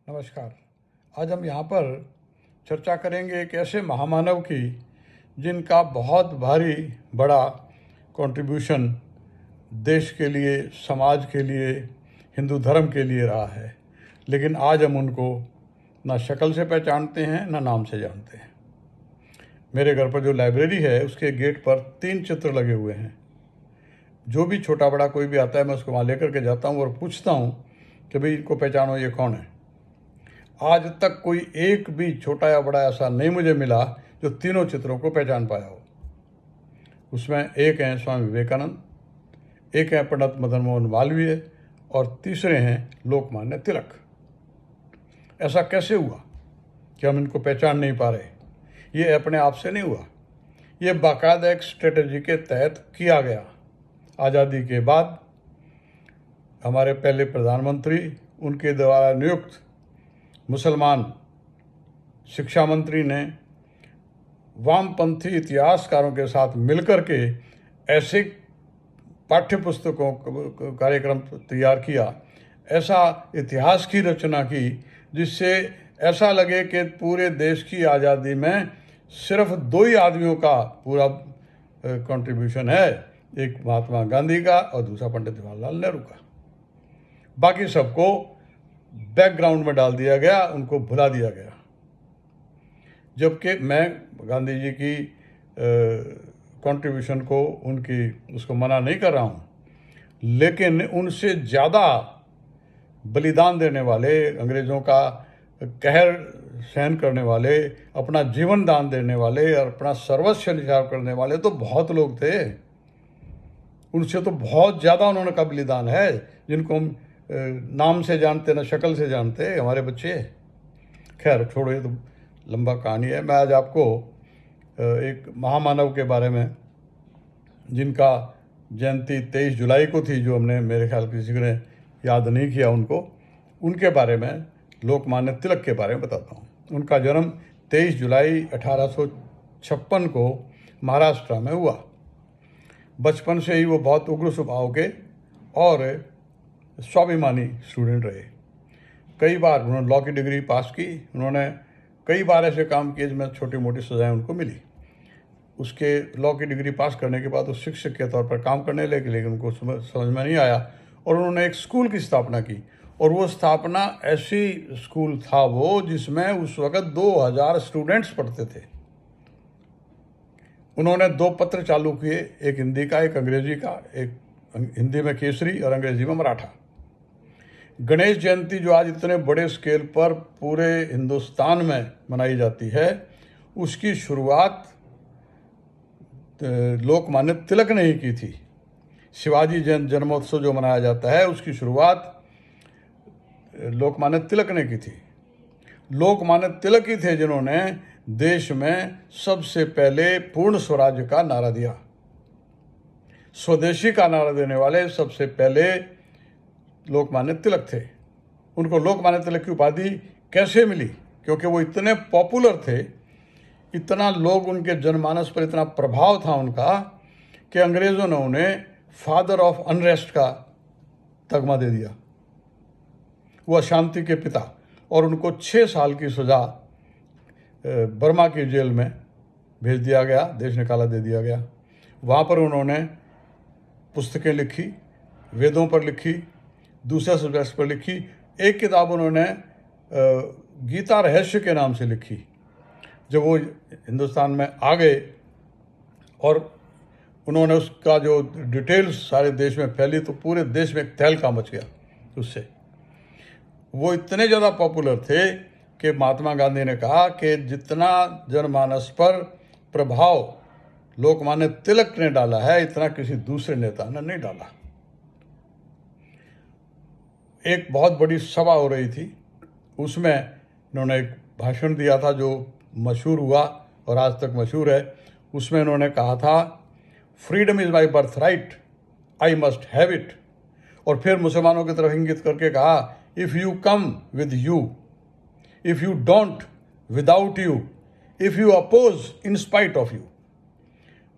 नमस्कार। आज हम यहाँ पर चर्चा करेंगे एक ऐसे महामानव की जिनका बहुत भारी बड़ा कंट्रीब्यूशन देश के लिए, समाज के लिए, हिंदू धर्म के लिए रहा है, लेकिन आज हम उनको ना शक्ल से पहचानते हैं ना नाम से जानते हैं। मेरे घर पर जो लाइब्रेरी है उसके गेट पर 3 चित्र लगे हुए हैं। जो भी छोटा बड़ा कोई भी आता है मैं उसको वहाँ लेकर के जाता हूँ और पूछता हूँ कि भाई इनको पहचानो, ये कौन है। आज तक कोई एक भी छोटा या बड़ा ऐसा नहीं मुझे मिला जो तीनों चित्रों को पहचान पाया हो। उसमें एक हैं स्वामी विवेकानंद, एक हैं पंडित मदन मोहन मालवीय और तीसरे हैं लोकमान्य तिलक। ऐसा कैसे हुआ कि हम इनको पहचान नहीं पा रहे? ये अपने आप से नहीं हुआ, ये बाकायदा एक स्ट्रेटजी के तहत किया गया। आज़ादी के बाद हमारे पहले प्रधानमंत्री, उनके द्वारा नियुक्त मुसलमान शिक्षा मंत्री ने वामपंथी इतिहासकारों के साथ मिलकर के ऐसे पाठ्य पुस्तकों कार्यक्रम तैयार किया, ऐसा इतिहास की रचना की जिससे ऐसा लगे कि पूरे देश की आज़ादी में सिर्फ 2 ही आदमियों का पूरा कंट्रीब्यूशन है, एक महात्मा गांधी का और दूसरा पंडित जवाहरलाल नेहरू का। बाकी सबको बैकग्राउंड में डाल दिया गया, उनको भुला दिया गया। जबकि मैं गांधी जी की कंट्रीब्यूशन को, उनकी उसको मना नहीं कर रहा हूँ, लेकिन उनसे ज़्यादा बलिदान देने वाले, अंग्रेज़ों का कहर सहन करने वाले, अपना जीवन दान देने वाले और अपना सर्वस्व निछावर करने वाले तो बहुत लोग थे। उनसे तो बहुत ज़्यादा उन्होंने का बलिदान है, जिनको हम नाम से जानते ना शक्ल से जानते हमारे बच्चे। खैर छोड़ो, ये तो लंबा कहानी है। मैं आज आपको एक महामानव के बारे में, जिनका जयंती 23 जुलाई को थी, जो हमने मेरे ख्याल किसी ने याद नहीं किया उनको, उनके बारे में, लोकमान्य तिलक के बारे में बताता हूँ। उनका जन्म 23 जुलाई 1856 को महाराष्ट्र में हुआ। बचपन से ही वो बहुत उग्र स्वभाव के और स्वाभिमानी स्टूडेंट रहे। कई बार उन्होंने लॉ की डिग्री पास की, उन्होंने कई बार ऐसे काम किए जिसमें छोटी मोटी सजाएं उनको मिली। उसके लॉ की डिग्री पास करने के बाद वो शिक्षक के तौर पर काम करने लगे, लेकिन उनको समझ में नहीं आया और उन्होंने एक स्कूल की स्थापना की। और वो स्थापना ऐसी स्कूल था वो जिसमें उस वक़्त 2000 स्टूडेंट्स पढ़ते थे। उन्होंने 2 पत्र चालू किए, एक हिंदी का, एक अंग्रेजी का। एक हिंदी में केसरी और अंग्रेजी में मराठा। गणेश जयंती जो आज इतने बड़े स्केल पर पूरे हिंदुस्तान में मनाई जाती है, उसकी शुरुआत लोकमान्य तिलक ने ही की थी। शिवाजी जयंती जन्मोत्सव जो मनाया जाता है, उसकी शुरुआत लोकमान्य तिलक ने की थी। लोकमान्य तिलक ही थे जिन्होंने देश में सबसे पहले पूर्ण स्वराज्य का नारा दिया। स्वदेशी का नारा देने वाले सबसे पहले लोकमान्य तिलक थे। उनको लोकमान्य तिलक की उपाधि कैसे मिली? क्योंकि वो इतने पॉपुलर थे, इतना लोग, उनके जनमानस पर इतना प्रभाव था उनका, कि अंग्रेज़ों ने उन्हें फादर ऑफ अनरेस्ट का तगमा दे दिया। वो अशांति के पिता, और उनको 6 साल की सज़ा बर्मा की जेल में भेज दिया गया, देश निकाला दे दिया गया। वहाँ पर उन्होंने पुस्तकें लिखी, वेदों पर लिखी, दूसरे सब्जेक्ट्स पर लिखी। एक किताब उन्होंने गीता रहस्य के नाम से लिखी। जब वो हिंदुस्तान में आ गए और उन्होंने उसका जो डिटेल्स सारे देश में फैली, तो पूरे देश में एक तहलका मच गया उससे। वो इतने ज़्यादा पॉपुलर थे कि महात्मा गांधी ने कहा कि जितना जनमानस पर प्रभाव लोकमान्य तिलक ने डाला है, इतना किसी दूसरे नेता ने नहीं डाला। एक बहुत बड़ी सभा हो रही थी, उसमें इन्होंने एक भाषण दिया था जो मशहूर हुआ और आज तक मशहूर है। उसमें इन्होंने कहा था, freedom is my birthright, I must have it. और फिर मुसलमानों की तरफ इंगित करके कहा, if you come with you, if you don't without you, if you oppose in spite of you.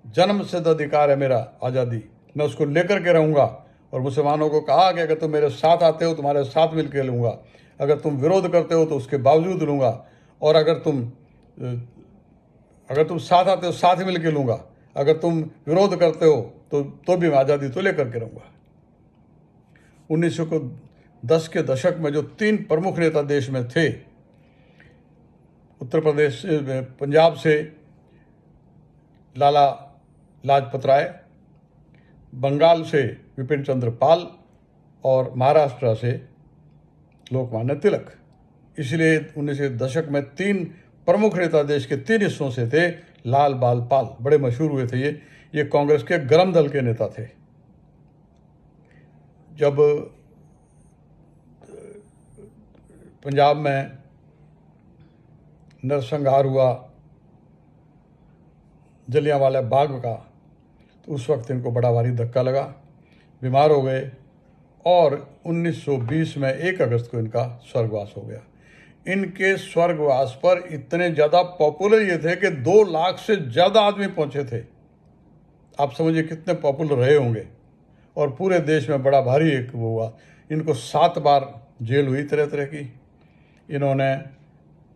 जन्म सिद्ध अधिकार है मेरा आज़ादी, मैं उसको लेकर के रहूँगा। और मुसलमानों को कहा कि अगर तुम मेरे साथ आते हो, तुम्हारे साथ मिल के लूँगा, अगर तुम विरोध करते हो तो उसके बावजूद लूँगा, और अगर तुम साथ आते हो साथ मिल के लूँगा, अगर तुम विरोध करते हो तो भी मैं आज़ादी तो लेकर के रहूँगा। 1910 के दशक में जो 3 प्रमुख नेता देश में थे, उत्तर प्रदेश पंजाब से लाला लाजपत राय, बंगाल से विपिन चंद्र पाल और महाराष्ट्र से लोकमान्य तिलक। इसलिए 19 के दशक में 3 प्रमुख नेता देश के 3 हिस्सों से थे। लाल बाल पाल बड़े मशहूर हुए थे। ये कांग्रेस के गरम दल के नेता थे। जब पंजाब में नरसंहार हुआ जलियांवाला बाग का, तो उस वक्त इनको बड़ा भारी धक्का लगा, बीमार हो गए और 1920 में 1 अगस्त को इनका स्वर्गवास हो गया। इनके स्वर्गवास पर इतने ज़्यादा पॉपुलर ये थे कि 2 लाख से ज़्यादा आदमी पहुंचे थे। आप समझिए कितने पॉपुलर रहे होंगे, और पूरे देश में बड़ा भारी एक वो हुआ। इनको 7 बार जेल हुई तरह तरह की। इन्होंने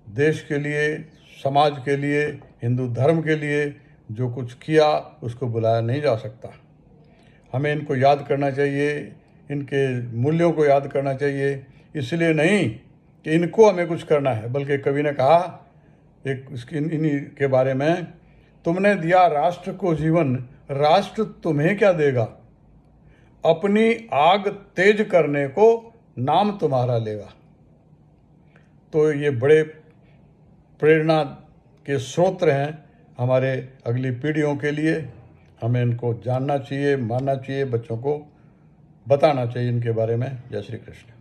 देश के लिए, समाज के लिए, हिंदू धर्म के लिए जो कुछ किया उसको बुलाया नहीं जा सकता। हमें इनको याद करना चाहिए, इनके मूल्यों को याद करना चाहिए। इसलिए नहीं कि इनको हमें कुछ करना है, बल्कि कवि ने कहा एक इन्हीं के बारे में, तुमने दिया राष्ट्र को जीवन, राष्ट्र तुम्हें क्या देगा, अपनी आग तेज करने को नाम तुम्हारा लेगा। तो ये बड़े प्रेरणा के स्रोत हैं हमारे अगली पीढ़ियों के लिए। हमें इनको जानना चाहिए, मानना चाहिए, बच्चों को बताना चाहिए इनके बारे में। जय श्री कृष्ण।